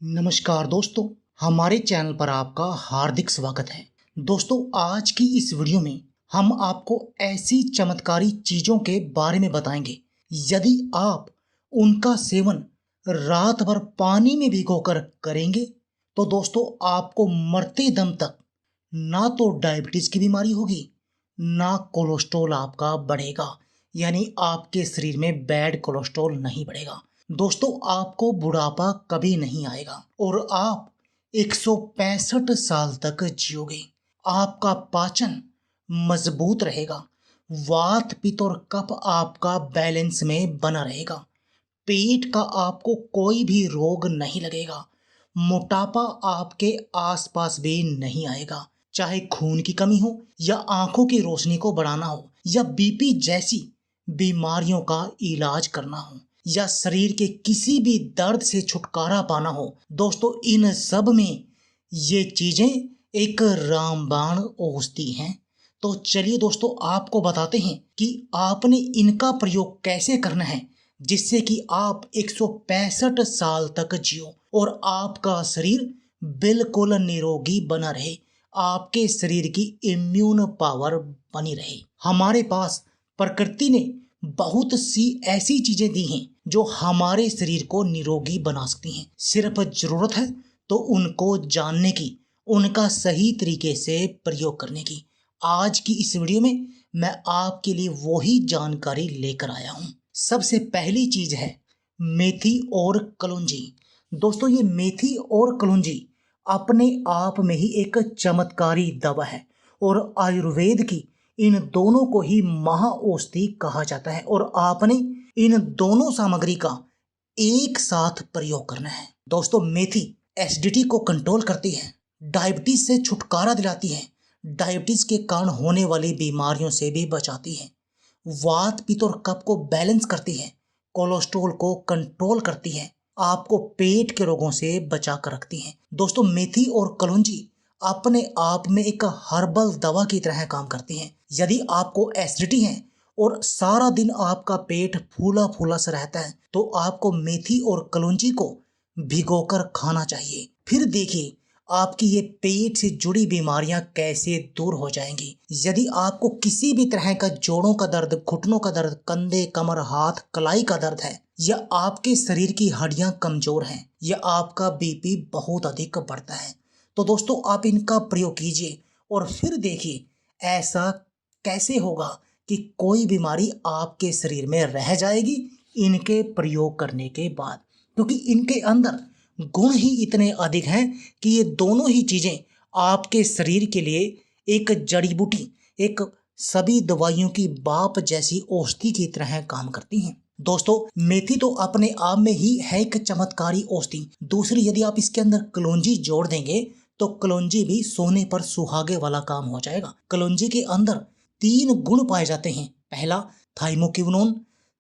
नमस्कार दोस्तों, हमारे चैनल पर आपका हार्दिक स्वागत है। दोस्तों, आज की इस वीडियो में हम आपको ऐसी चमत्कारी चीज़ों के बारे में बताएंगे, यदि आप उनका सेवन रात भर पानी में भिगोकर करेंगे तो दोस्तों आपको मरते दम तक ना तो डायबिटीज़ की बीमारी होगी, ना कोलेस्ट्रॉल आपका बढ़ेगा, यानी आपके शरीर में बैड कोलेस्ट्रॉल नहीं बढ़ेगा। दोस्तों, आपको बुढ़ापा कभी नहीं आएगा और आप 165 साल तक जियोगे। आपका पाचन मजबूत रहेगा, वात पित्त और कफ आपका बैलेंस में बना रहेगा, पेट का आपको कोई भी रोग नहीं लगेगा, मोटापा आपके आसपास भी नहीं आएगा। चाहे खून की कमी हो या आंखों की रोशनी को बढ़ाना हो या बीपी जैसी बीमारियों का इलाज करना हो या शरीर के किसी भी दर्द से छुटकारा पाना हो, दोस्तों इन सब में ये चीजें एक रामबाण औषधि हैं। तो चलिए दोस्तों, आपको बताते हैं कि आपने इनका प्रयोग कैसे करना है जिससे कि आप 165 साल तक जियो और आपका शरीर बिल्कुल निरोगी बना रहे, आपके शरीर की इम्यून पावर बनी रहे। हमारे पास प्रकृति ने बहुत सी ऐसी चीजें दी हैं जो हमारे शरीर को निरोगी बना सकती हैं। सिर्फ जरूरत है तो उनको जानने की, उनका सही तरीके से प्रयोग करने की। आज की इस वीडियो में मैं आपके लिए वही जानकारी लेकर आया हूं। सबसे पहली चीज है मेथी और कलौंजी। दोस्तों, ये मेथी और कलौंजी अपने आप में ही एक चमत्कारी दवा है और आयुर्वेद की इन दोनों को ही महाऔषधि कहा जाता है और आपने इन दोनों सामग्री का एक साथ प्रयोग करना है। दोस्तों, मेथी एसिडिटी को कंट्रोल करती है, डायबिटीज से छुटकारा दिलाती है, डायबिटीज के कारण होने वाली बीमारियों से भी बचाती है, वात पित्त और कफ को बैलेंस करती है, कोलेस्ट्रॉल को कंट्रोल करती है, आपको पेट के रोगों से बचा कर रखती है। दोस्तों, मेथी और कलौंजी अपने आप में एक हर्बल दवा की तरह काम करती हैं। यदि आपको एसिडिटी है और सारा दिन आपका पेट फूला फूला सा रहता है तो आपको मेथी और कलौंजी को भिगोकर खाना चाहिए। फिर देखिए आपकी ये पेट से जुड़ी बीमारियां कैसे दूर हो जाएंगी। यदि आपको किसी भी तरह का जोड़ों का दर्द, घुटनों का दर्द, कंधे, कमर, हाथ, कलाई का दर्द है या आपके शरीर की हड्डियां कमजोर हैं या आपका बीपी बहुत अधिक बढ़ता है, तो दोस्तों आप इनका प्रयोग कीजिए और फिर देखिए ऐसा कैसे होगा कि कोई बीमारी आपके शरीर में रह जाएगी इनके प्रयोग करने के बाद, क्योंकि इनके अंदर गुण ही इतने अधिक हैं कि ये दोनों ही चीजें आपके शरीर के लिए एक जड़ी बूटी, एक सभी दवाइयों की बाप जैसी औषधि की तरह काम करती हैं। दोस्तों, मेथी तो अपने आप में ही है एक चमत्कारी औषधि। दूसरी, यदि आप इसके अंदर कलौंजी जोड़ देंगे तो कलौंजी भी सोने पर सुहागे वाला काम हो जाएगा। कलौंजी के अंदर 3 गुण पाए जाते हैं। पहला थाइमोकिनोन,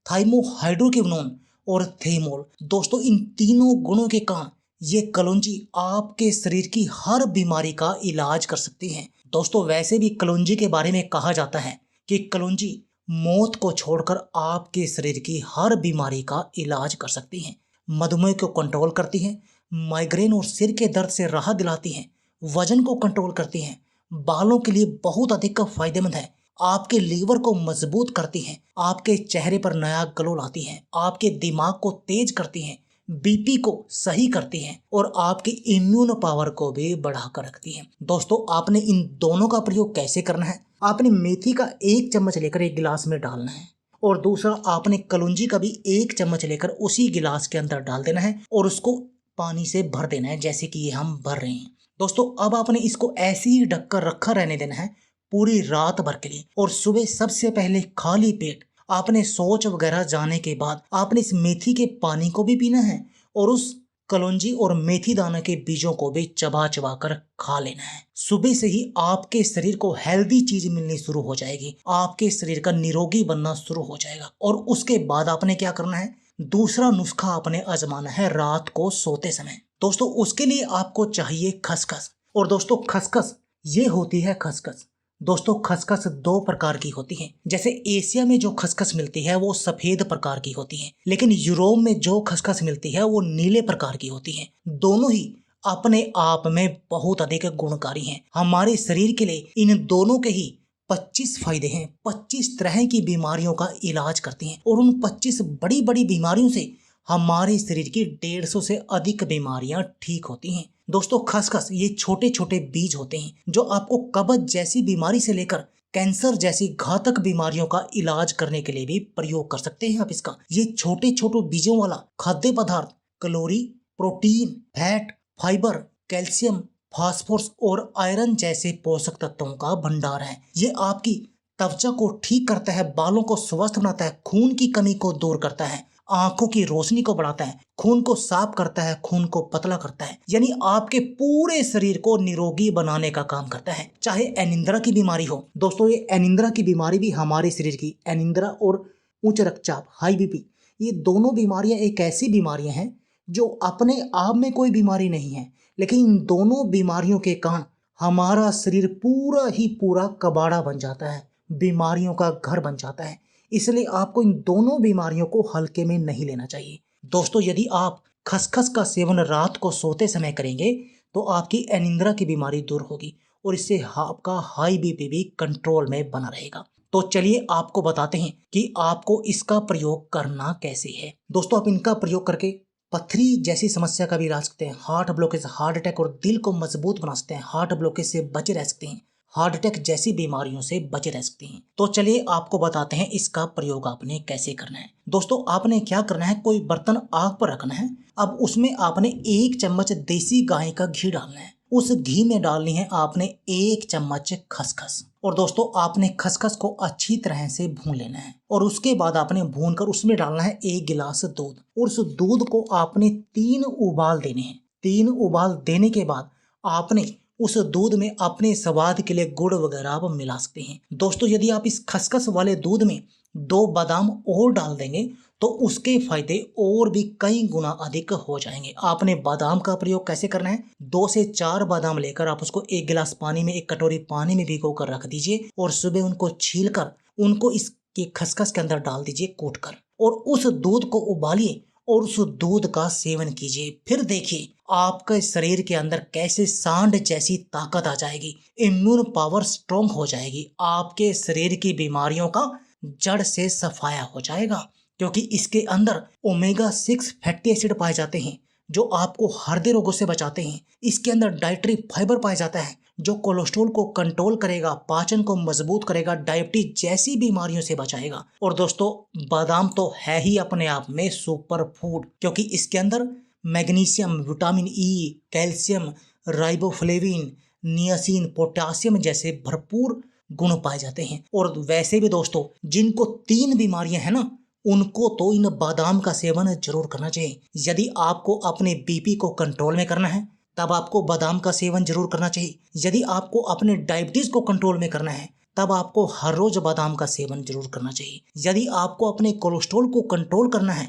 थाइमोहाइड्रोकिनोन और थेमोल। दोस्तों, इन तीनों गुणों के कारण ये कलौंजी आपके शरीर की हर बीमारी का इलाज कर सकती है। दोस्तों, वैसे भी कलौंजी के बारे में कहा जाता है कि कलौंजी मौत को छोड़कर आपके शरीर की हर बीमारी का इलाज कर सकती है। मधुमेह को कंट्रोल करती है, माइग्रेन और सिर के दर्द से राहत दिलाती है, वजन को कंट्रोल करती है, बालों के लिए बहुत अधिक फायदेमंद है, आपके लीवर को मजबूत करती है, आपके चेहरे पर नया ग्लो लाती है, आपके दिमाग को तेज करती है, बीपी को सही करती है और आपकी इम्यून पावर को भी बढ़ाकर रखती है। दोस्तों, आपने इन दोनों का प्रयोग कैसे करना है? आपने मेथी का 1 चम्मच लेकर एक गिलास में डालना है और दूसरा आपने कलौंजी का भी 1 चम्मच लेकर उसी गिलास के अंदर डाल देना है और उसको पानी से भर देना है, जैसे कि ये हम भर रहे हैं। दोस्तों, अब आपने इसको ऐसे ही ढककर रखा रहने देना है पूरी रात भर के लिए और सुबह सबसे पहले खाली पेट आपने शौच वगैरह जाने के बाद आपने इस मेथी के पानी को भी पीना है और उस कलौंजी और मेथी दाना के बीजों को भी चबा चबा कर खा लेना है। सुबह से ही आपके शरीर को हेल्दी चीज मिलनी शुरू हो जाएगी, आपके शरीर का निरोगी बनना शुरू हो जाएगा। और उसके बाद आपने क्या करना है? दूसरा नुस्खा आपने आजमाना है रात को सोते समय। दोस्तों, उसके लिए आपको चाहिए खसखस। और दोस्तों, खसखस ये होती है खसखस दोस्तों खसखस दो प्रकार की होती है। जैसे एशिया में जो खसखस मिलती है वो सफेद प्रकार की होती है, लेकिन यूरोप में जो खसखस मिलती है वो नीले प्रकार की होती है। दोनों ही अपने आप में बहुत अधिक गुणकारी हैं। हमारे शरीर के लिए इन दोनों के ही 25 फायदे हैं। 25 तरह की बीमारियों का इलाज करती हैं और उन 25 बड़ी बड़ी बीमारियों से हमारे शरीर की 150 से अधिक बीमारियां ठीक होती हैं। दोस्तों खसखस ये छोटे छोटे बीज होते हैं जो आपको कब्ज जैसी बीमारी से लेकर कैंसर जैसी घातक बीमारियों का इलाज करने के लिए भी प्रयोग कर सकते हैं आप इसका। ये छोटे छोटे बीजों वाला खाद्य पदार्थ calorie, protein, fat, fibre, calcium, phosphorus और आयरन जैसे पोषक तत्वों का भंडार है। ये आपकी त्वचा को ठीक करता है, बालों को स्वस्थ बनाता है, खून की कमी को दूर करता है, आंखों की रोशनी को बढ़ाता है, खून को साफ करता है, खून को पतला करता है, यानी आपके पूरे शरीर को निरोगी बनाने का काम करता है। चाहे अनिंद्रा की बीमारी हो, दोस्तों ये अनिंद्रा की बीमारी भी हमारे शरीर की, अनिंद्रा और उच्च रक्तचाप, हाई बीपी, ये दोनों बीमारियां एक ऐसी बीमारियां हैं जो अपने आप में कोई बीमारी नहीं है, लेकिन इन दोनों बीमारियों के कारण हमारा शरीर पूरा ही पूरा कबाड़ा बन जाता है, बीमारियों का घर बन जाता है। इसलिए आपको इन दोनों बीमारियों को हल्के में नहीं लेना चाहिए। दोस्तों यदि आप खसखस का सेवन रात को सोते समय करेंगे तो आपकी अनिंद्रा की बीमारी दूर होगी और इससे आपका हाई बीपी भी कंट्रोल में बना रहेगा। तो चलिए आपको बताते हैं कि आपको इसका प्रयोग करना कैसे है। दोस्तों आप इनका प्रयोग करके पथरी जैसी समस्या का भी इलाज सकते हैं, हार्ट ब्लॉकेज, हार्ट अटैक और दिल को मजबूत बना सकते हैं, हार्ट ब्लॉकेज से बचे रह सकते हैं, हार्ट अटैक जैसी बीमारियों से बचे रह सकते हैं। तो चलिए आपको बताते हैं इसका प्रयोग आपने कैसे करना है। दोस्तों आपने क्या करना है, कोई बर्तन आग पर रखना है। अब उसमें आपने 1 चम्मच देसी गाय का घी डालना है। उस घी में डालनी है आपने 1 चम्मच खसखस। और दोस्तों आपने खसखस को अच्छी तरह से भून लेना है और उसके बाद आपने भून कर उसमें डालना है 1 गिलास दूध और उस दूध को आपने 3 उबाल देने हैं। 3 उबाल देने के बाद आपने उस दूध में अपने स्वाद के लिए गुड़ वगैरह आप मिला सकते हैं। दोस्तों यदि आप इस खसखस वाले दूध में 2 बादाम और डाल देंगे तो उसके फायदे और भी कई गुना अधिक हो जाएंगे। आपने बादाम का प्रयोग कैसे करना है, 2 से 4 बादाम लेकर आप उसको 1 गिलास पानी में, 1 कटोरी पानी में भिगो कर रख दीजिए और सुबह उनको छील कर उनको इसके खसखस के अंदर डाल दीजिए कूट कर और उस दूध को उबालिए और उस दूध का सेवन कीजिए। फिर देखिए आपके शरीर के अंदर कैसे सांड जैसी ताकत आ जाएगी, इम्यून पावर स्ट्रांग हो जाएगी, आपके शरीर की बीमारियों का जड़ से सफाया हो जाएगा। क्योंकि इसके अंदर ओमेगा 6 फैटी एसिड पाए जाते हैं जो आपको हृदय रोगों से बचाते हैं। इसके अंदर डाइटरी फाइबर पाया जाता है जो कोलेस्ट्रॉल को कंट्रोल करेगा, पाचन को मजबूत करेगा, डायबिटीज जैसी बीमारियों से बचाएगा। और दोस्तों बादाम तो है ही अपने आप में सुपर फूड, क्योंकि इसके अंदर magnesium, vitamin E, calcium, riboflavin, niacin, potassium जैसे भरपूर गुण पाए जाते हैं। और वैसे भी दोस्तों जिनको 3 बीमारियां हैं ना, उनको तो इन बादाम का सेवन जरूर करना चाहिए। यदि आपको अपने बीपी को कंट्रोल में करना है तब आपको बादाम का सेवन जरूर करना चाहिए। यदि आपको अपने डायबिटीज को कंट्रोल में करना है तब आपको हर रोज बादाम का सेवन जरूर करना चाहिए। यदि आपको अपने कोलेस्ट्रॉल को कंट्रोल करना है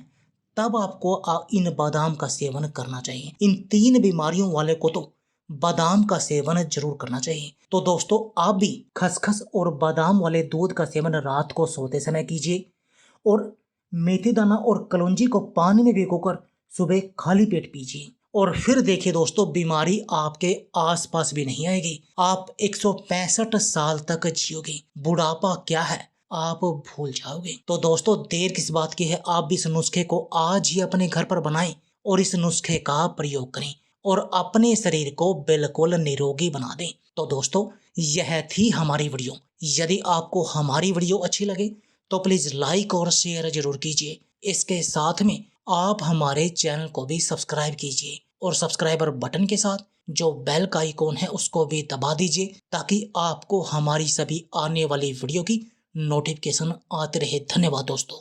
तब आपको इन बादाम का सेवन करना चाहिए। इन 3 बीमारियों वाले को तो बादाम का सेवन जरूर करना चाहिए। तो दोस्तों आप भी खसखस और बादाम वाले दूध का सेवन रात को सोते समय कीजिए और मेथी दाना और कलौंजी को पानी में भिगोकर सुबह खाली पेट पीजिए और फिर देखिए दोस्तों बीमारी आपके आसपास भी नहीं आएगी। आप 165 साल तक जियोगे। बुढ़ापा क्या है आप भूल जाओगे। तो दोस्तों देर किस बात की है, आप भी इस नुस्खे को आज ही अपने घर पर बनाएं और इस नुस्खे का प्रयोग करें और अपने शरीर को बिल्कुल निरोगी बना दें। तो दोस्तों यह थी हमारी वीडियो। यदि आपको हमारी वीडियो अच्छी लगे तो प्लीज लाइक और शेयर जरूर कीजिए। इसके साथ में आप हमारे चैनल को भी सब्सक्राइब कीजिए और सब्सक्राइबर बटन के साथ जो बेल का आइकॉन है उसको भी दबा दीजिए ताकि आपको हमारी सभी आने वाली वीडियो की नोटिफिकेशन आते रहे। धन्यवाद दोस्तों।